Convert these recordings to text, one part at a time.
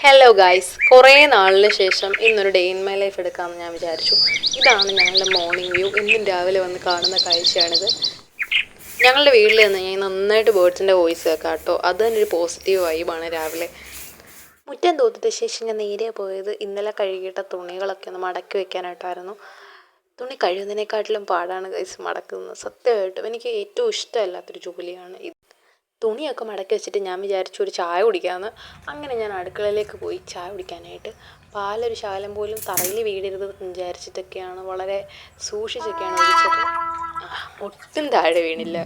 Hello guys, കുറേ നാളിന് ശേഷം ഇന്നൊരു ഡേ ഇൻ മൈ ലൈഫ് എടുക്കാമെന്ന് ഞാൻ വിചാരിച്ചു. ഇതാണ് ഞങ്ങളുടെ മോർണിംഗ് വ്യൂ. ഇന്നും രാവിലെ വന്ന് കാണുന്ന കാഴ്ചയാണിത്. ഞങ്ങളുടെ വീട്ടിൽ നിന്ന് ഞാൻ നന്നായിട്ട് ബേർഡ്സിൻ്റെ വോയിസ് കേൾക്കാം കേട്ടോ. അത് തന്നെ ഒരു പോസിറ്റീവ് വൈബാണ്. രാവിലെ മുറ്റം തൂത്തിട്ട ശേഷം ഞാൻ നേരെ പോയത് ഇന്നലെ കഴുകിയിട്ട തുണികളൊക്കെ ഒന്ന് മടക്കി വെക്കാനായിട്ടായിരുന്നു. തുണി കഴുകുന്നതിനെക്കാട്ടിലും പാടാണ് ഗൈസ് മടക്കുന്നത്. സത്യമായിട്ടും എനിക്ക് ഏറ്റവും ഇഷ്ടമല്ലാത്തൊരു ജോലിയാണ് ഇത്. തുണിയൊക്കെ മടക്കി വെച്ചിട്ട് ഞാൻ വിചാരിച്ചു ഒരു ചായ കുടിക്കാമെന്ന്. അങ്ങനെ ഞാൻ അടുക്കളയിലേക്ക് പോയി ചായ കുടിക്കാനായിട്ട്. പാലൊരു ശകലം പോലും തറയിൽ വീഴരുത് വിചാരിച്ചിട്ടൊക്കെയാണ്, വളരെ സൂക്ഷിച്ചൊക്കെയാണ് ഒഴിച്ചത്. ഒട്ടും താഴെ വീണില്ല.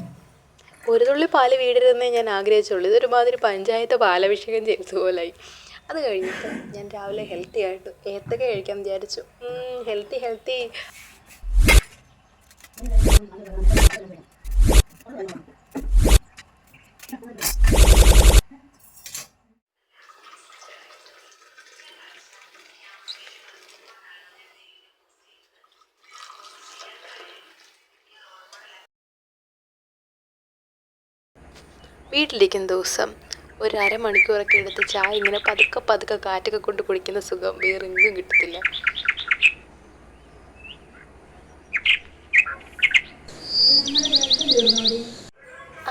ഒരു തുള്ളി പാല് വീഴരുതെന്നേ ഞാൻ ആഗ്രഹിച്ചുള്ളൂ. ഇതൊരുമാതിരി പഞ്ചായത്ത് പാലഭിഷേകം ചെയ്തതുപോലായി. അത് കഴിഞ്ഞിട്ട് ഞാൻ രാവിലെ ഹെൽത്തി ആയിട്ട് ഏത്തക്ക കഴിക്കാൻ വിചാരിച്ചു. Healthy healthy. വീട്ടിലിരിക്കുന്ന ദിവസം ഒരു അരമണിക്കൂറൊക്കെ എടുത്ത് ചായ ഇങ്ങനെ പതുക്കെ പതുക്കെ കാറ്റൊക്കെ കൊണ്ട് കുടിക്കുന്ന സുഖം വേറെ എങ്ങും കിട്ടത്തില്ല.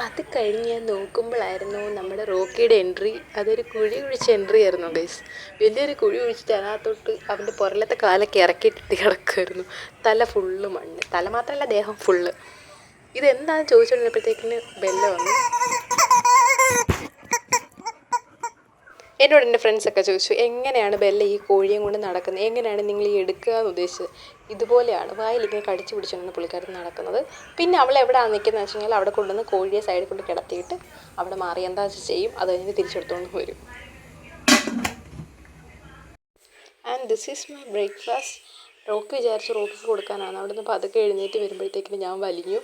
അത് കഴിഞ്ഞ് ഞാൻ നോക്കുമ്പോഴായിരുന്നു നമ്മുടെ റോക്കിയുടെ എൻട്രി. അതൊരു കുഴി കുഴിച്ച എൻട്രി ആയിരുന്നു ഗൈസ്. വലിയൊരു കുഴി കുഴിച്ചിട്ട് അതിനകത്തോട്ട് അവൻ്റെ പുറലത്തെ കാലൊക്കെ ഇറക്കിയിട്ടിട്ട് കിടക്കുമായിരുന്നു. തല ഫുള്ള് മണ്ണ്. തല മാത്രമല്ല, ദേഹം ഫുള്ള്. ഇതെന്താണെന്ന് ചോദിച്ചുകൊണ്ടിരുന്നപ്പോഴത്തേക്കിന് ബെല്ല വന്നു. എന്നോട് എൻ്റെ ഫ്രണ്ട്സൊക്കെ ചോദിച്ചു, എങ്ങനെയാണ് ബെല്ല ഈ കോഴിയും കൊണ്ട് നടക്കുന്നത്, എങ്ങനെയാണ് നിങ്ങൾ ഈ എടുക്കുക എന്ന് ഉദ്ദേശിച്ചത്. ഇതുപോലെയാണ് വായിലിങ്ങനെ കടിച്ചു പിടിച്ചുകൊണ്ടാണ് പുള്ളിക്കാരൻ നടക്കുന്നത്. പിന്നെ അവൾ എവിടെയാണ് നിൽക്കുന്നത് വെച്ച് കഴിഞ്ഞാൽ അവിടെ കൊണ്ടുവന്ന് കോഴിയെ സൈഡിൽ കൊണ്ട് കിടത്തിയിട്ട് അവിടെ മാറി എന്താ ചെയ്യും, അത് കഴിഞ്ഞ് തിരിച്ചെടുത്തുകൊണ്ട് വരും. And this is my breakfast. Rocky വിചാരിച്ചു റോക്കിക്ക് കൊടുക്കാനാണ്. അവിടെ നിന്ന് പതുക്കെ എഴുന്നേറ്റ് വരുമ്പോഴത്തേക്കിന് ഞാൻ വലിഞ്ഞു.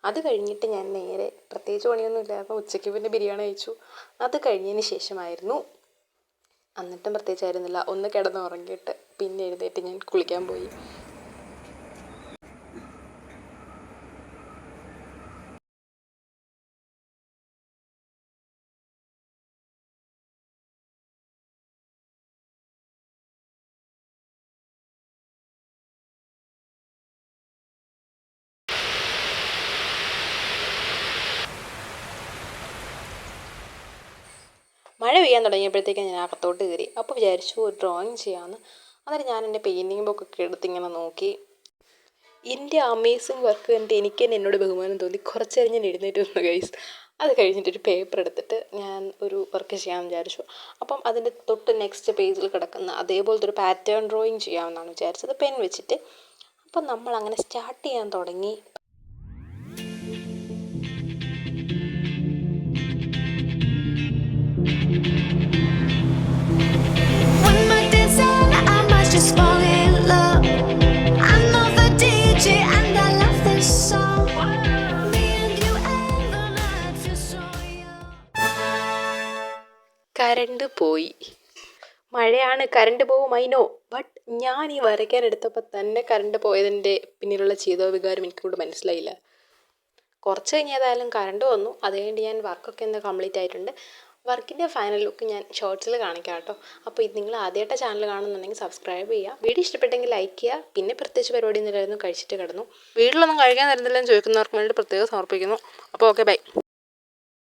അത് കഴിഞ്ഞിട്ട് ഞാൻ നേരെ, പ്രത്യേകിച്ച് പണിയൊന്നും ഇല്ലായിരുന്നു, ഉച്ചയ്ക്ക് പിന്നെ ബിരിയാണി കഴിച്ചു. അത് കഴിഞ്ഞതിന് ശേഷമായിരുന്നു, എന്നിട്ടും പ്രത്യേകിച്ചായിരുന്നില്ല, ഒന്ന് കിടന്നുറങ്ങിയിട്ട് പിന്നെ എഴുന്നേറ്റ് ഞാൻ കുളിക്കാൻ പോയി. മഴ പെയ്യാൻ തുടങ്ങിയപ്പോഴത്തേക്കും ഞാൻ അകത്തോട്ട് കയറി. അപ്പോൾ വിചാരിച്ചു ഒരു ഡ്രോയിങ് ചെയ്യാമെന്ന്. അന്നേരം ഞാൻ എൻ്റെ പെയിൻറ്റിങ് ബുക്കൊക്കെ എടുത്തിങ്ങനെ നോക്കി. എൻ്റെ അമേസിങ് വർക്ക് കണ്ടിട്ട് എനിക്ക് തന്നെ എന്നോട് ബഹുമാനം തോന്നി. കുറച്ച് കഴിഞ്ഞ് ഞാൻ എഴുന്നേറ്റ് വന്നു ഗൈസ്. അത് കഴിഞ്ഞിട്ടൊരു പേപ്പർ എടുത്തിട്ട് ഞാൻ ഒരു വർക്ക് ചെയ്യാമെന്ന് വിചാരിച്ചു. അപ്പം അതിൻ്റെ തൊട്ട് നെക്സ്റ്റ് പേജിൽ കിടക്കുന്ന അതേപോലത്തെ ഒരു പാറ്റേൺ ഡ്രോയിങ് ചെയ്യാമെന്നാണ് വിചാരിച്ചത്, പെൻ വെച്ചിട്ട്. അപ്പം നമ്മളങ്ങനെ സ്റ്റാർട്ട് ചെയ്യാൻ തുടങ്ങി. കരണ്ട് പോയി. മഴയാണ്, കരണ്ട് പോവും, ഐ നോ. ബട്ട് ഞാൻ ഈ വരയ്ക്കാൻ എടുത്തപ്പോൾ തന്നെ കരണ്ട് പോയതിൻ്റെ പിന്നിലുള്ള വികാരം എനിക്കൂടെ മനസ്സിലായില്ല. കുറച്ച് കഴിഞ്ഞേതായാലും കരണ്ട് വന്നു. അത് കഴിഞ്ഞ് ഞാൻ വർക്കൊക്കെ ഒന്ന് കംപ്ലീറ്റ് ആയിട്ടുണ്ട്. വർക്കിൻ്റെ ഫൈനൽ ലുക്ക് ഞാൻ ഷോർട്സിൽ കാണിക്കാം കേട്ടോ. അപ്പോൾ ഇത് നിങ്ങൾ ആദ്യമായിട്ട് ചാനൽ കാണുന്നുണ്ടെങ്കിൽ സബ്സ്ക്രൈബ് ചെയ്യുക. വീഡിയോ ഇഷ്ടപ്പെട്ടെങ്കിൽ ലൈക്ക് ചെയ്യുക. പിന്നെ പ്രത്യേകിച്ച് പരിപാടി ഒന്നുമില്ലായിരുന്നു, കഴിച്ചിട്ട് കിടന്നു. വീട്ടിലൊന്നും കഴിക്കാൻ തരുന്നില്ലെന്ന് ചോദിക്കുന്നവർക്ക് വേണ്ടി പ്രത്യേകം സമർപ്പിക്കുന്നു. അപ്പോൾ ഓക്കെ, ബൈ.